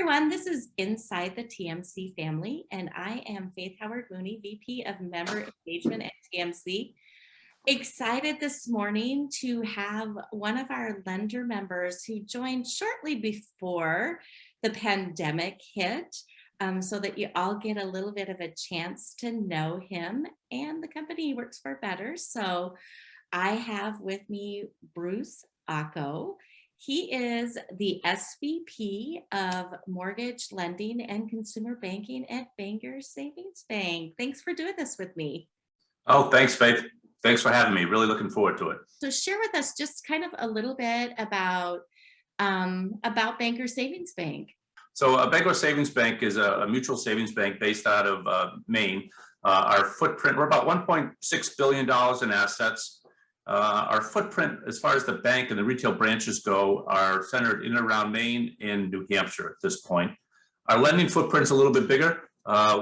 everyone, this is Inside the TMC Family, and I am Faith Howard Mooney, VP of Member Engagement at TMC. Excited this morning to have one of our lender members who joined shortly before the pandemic hit, so that you all get a little bit of a chance to know him and the company he works for better. So I have with me Bruce Ocko. He is the SVP of Mortgage Lending and Consumer Banking at Bangor Savings Bank. Thanks for doing this with me. Oh, thanks, Faith. Thanks for having me. Really looking forward to it. So share with us just kind of a little bit about Bangor Savings Bank. So Bangor Savings Bank is a mutual savings bank based out of Maine. Our footprint, we're about $1.6 billion in assets. Our footprint, as far as the bank and the retail branches go, are centered in and around Maine and New Hampshire at this point. Our lending footprint is a little bit bigger.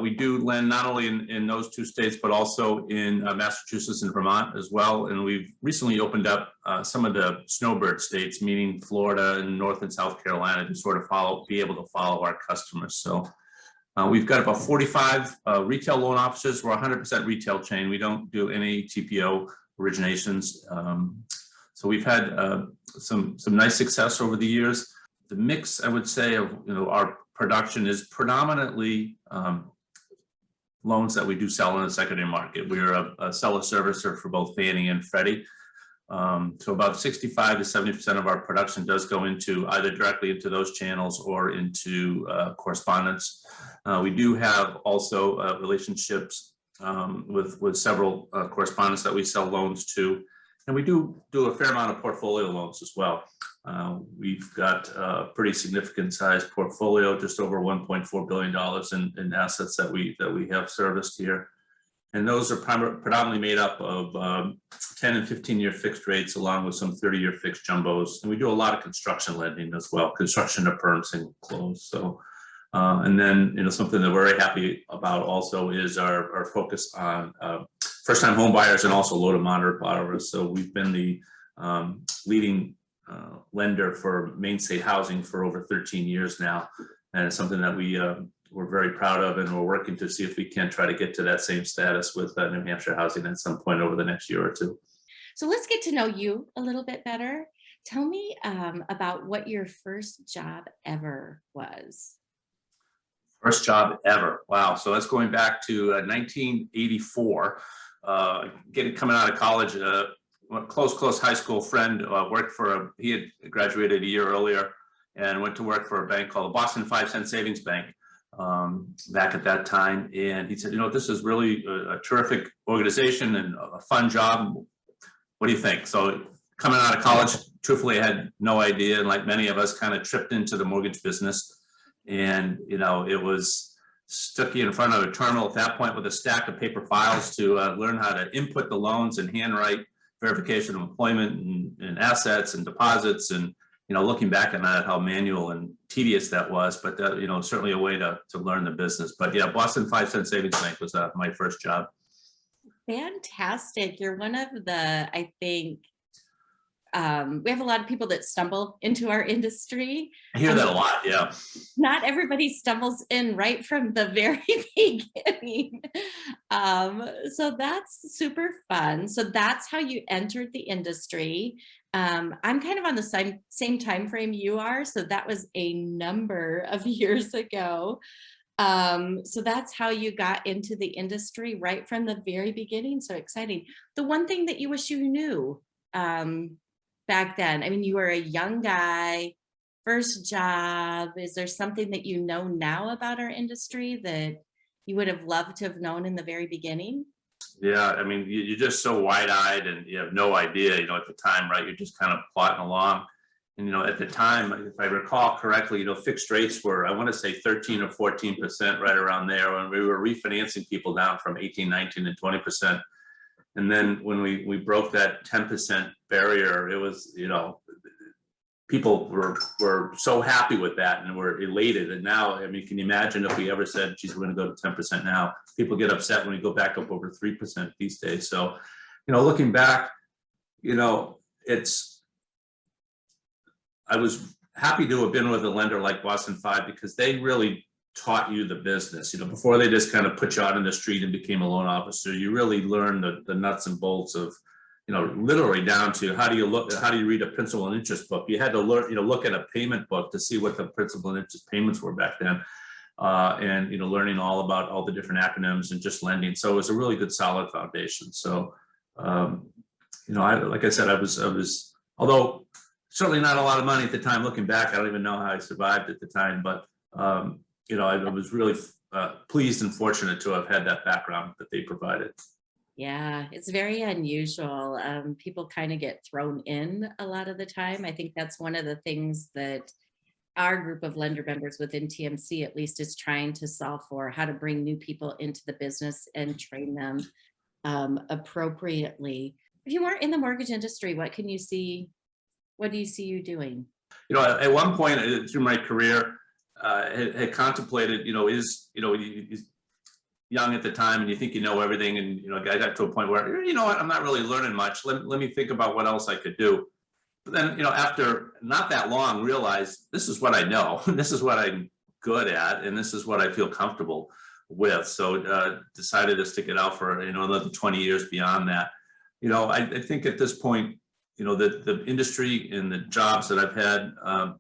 We do lend not only in those two states, but also in Massachusetts and Vermont as well. And we've recently opened up some of the snowbird states, meaning Florida and North and South Carolina, to sort of be able to follow our customers. So we've got about 45 retail loan officers. We're 100% retail chain. We don't do any TPO originations. So we've had some nice success over the years. The mix, I would say, of our production is predominantly loans that we do sell in the secondary market. We're a seller servicer for both Fannie and Freddie. So about 65 to 70% of our production does go into either directly into those channels or into correspondence. We do have also relationships with several correspondents that we sell loans to, and we do a fair amount of portfolio loans as well. We've got a pretty significant sized portfolio, just over $1.4 billion in assets that we have serviced here, and those are predominantly made up of 10 and 15-year fixed rates, along with some 30-year fixed jumbos, and we do a lot of construction lending as well, construction to perm, single close. So. And then, something that we're very happy about also is our focus on first-time home buyers and also low to moderate borrowers. So we've been the leading lender for Maine State Housing for over 13 years now, and it's something that we're very proud of, and we're working to see if we can try to get to that same status with New Hampshire Housing at some point over the next year or two. So let's get to know you a little bit better. Tell me about what your first job ever was. First job ever. Wow. So that's going back to 1984. Coming out of college, a close high school friend worked he had graduated a year earlier and went to work for a bank called the Boston 5-cent Savings Bank back at that time. And he said, this is really a terrific organization and a fun job. What do you think? So coming out of college, truthfully, I had no idea. And like many of us, kind of tripped into the mortgage business. And, it was stuck you in front of a terminal at that point with a stack of paper files to learn how to input the loans and handwrite verification of employment and assets and deposits. And, looking back on that, how manual and tedious that was, but, certainly a way to learn the business. But yeah, Boston 5-cent Savings Bank was my first job. Fantastic. You're one of the, I think, we have a lot of people that stumble into our industry. I hear that a lot, yeah. Not everybody stumbles in right from the very beginning. So that's super fun. So that's how you entered the industry. I'm kind of on the same time frame you are. So that was a number of years ago. So that's how you got into the industry right from the very beginning. So exciting. The one thing that you wish you knew back then, I mean, you were a young guy, first job. Is there something that you know now about our industry that you would have loved to have known in the very beginning? Yeah, I mean, you're just so wide-eyed and you have no idea, at the time, right? You're just kind of plodding along. And, at the time, if I recall correctly, fixed rates were, I want to say 13 or 14%, right around there. When we were refinancing people down from 18, 19 and 20%. And then when we broke that 10% barrier, it was, people were so happy with that and were elated. And now, I mean, can you imagine if we ever said, geez, we're going to go to 10% now? People get upset when we go back up over 3% these days. So, looking back, I was happy to have been with a lender like Boston Five because they really taught you the business. Before they just kind of put you out in the street and became a loan officer, you really learn the nuts and bolts of, literally down to how do you read a principal and interest book. You had to learn, look at a payment book to see what the principal and interest payments were back then. And learning all about all the different acronyms and just lending. So it was a really good solid foundation. So like I said, I was although certainly not a lot of money at the time. Looking back, I don't even know how I survived at the time, but I was really pleased and fortunate to have had that background that they provided. Yeah, it's very unusual. People kind of get thrown in a lot of the time. I think that's one of the things that our group of lender members within TMC at least is trying to solve for, how to bring new people into the business and train them appropriately. If you weren't in the mortgage industry, what do you see you doing? At one point through my career, had contemplated, he's young at the time and you think you know everything, and I got to a point where what, I'm not really learning much. Let me think about what else I could do. But then after not that long, realized this is what I know, this is what I'm good at, and this is what I feel comfortable with. So decided to stick it out for another 20 years beyond that. I think at this point, the industry and the jobs that I've had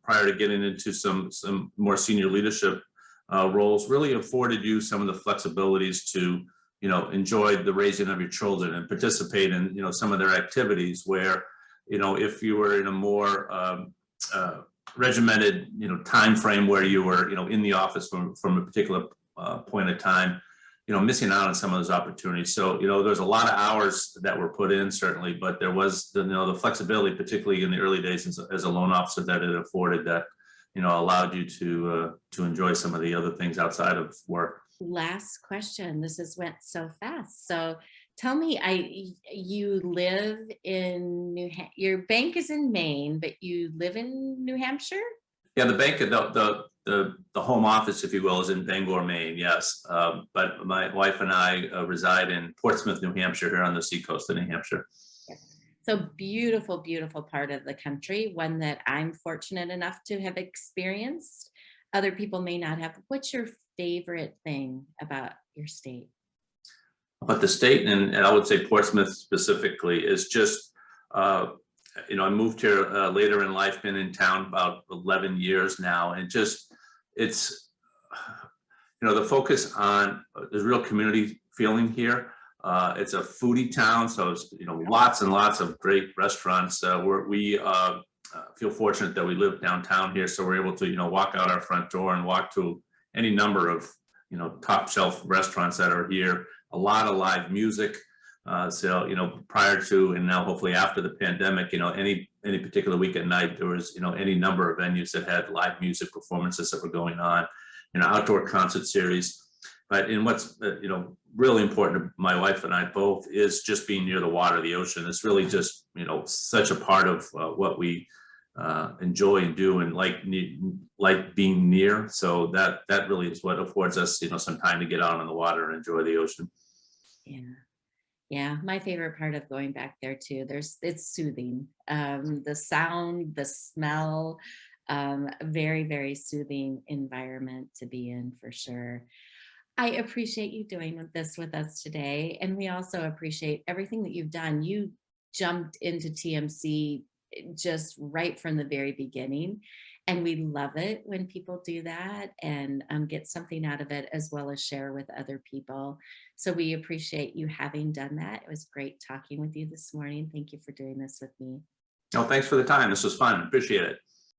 prior to getting into some more senior leadership roles really afforded you some of the flexibilities to, enjoy the raising of your children and participate in, some of their activities where, if you were in a more regimented, time frame where you were, in the office from a particular point of time, missing out on some of those opportunities. So, there's a lot of hours that were put in certainly, but there was the flexibility, particularly in the early days as a loan officer, that it afforded that, allowed you to enjoy some of the other things outside of work. Last question. This has went so fast. So tell me, you live in your bank is in Maine, but you live in New Hampshire? Yeah, the bank, the home office, if you will, is in Bangor, Maine. Yes, but my wife and I reside in Portsmouth, New Hampshire, here on the seacoast of New Hampshire. So beautiful, beautiful part of the country, one that I'm fortunate enough to have experienced. Other people may not have. What's your favorite thing about your state? But the state, and I would say Portsmouth specifically, is just, I moved here later in life, been in town about 11 years now, and it's, the focus on, there's real community feeling here. It's a foodie town, so it's, lots and lots of great restaurants. We feel fortunate that we live downtown here, so we're able to, walk out our front door and walk to any number of, top shelf restaurants that are here. A lot of live music. So, prior to and now hopefully after the pandemic, any particular week at night, there was, any number of venues that had live music performances that were going on, outdoor concert series. But in what's, really important to my wife and I both is just being near the water, the ocean. It's really just, such a part of what we enjoy and do and like being near. So that really is what affords us, some time to get out on the water and enjoy the ocean. Yeah. Yeah, my favorite part of going back there too, it's soothing. The sound, the smell, very, very soothing environment to be in for sure. I appreciate you doing this with us today. And we also appreciate everything that you've done. You jumped into TMC just right from the very beginning. And we love it when people do that and get something out of it as well as share with other people. So we appreciate you having done that. It was great talking with you this morning. Thank you for doing this with me. No, thanks for the time. This was fun. Appreciate it.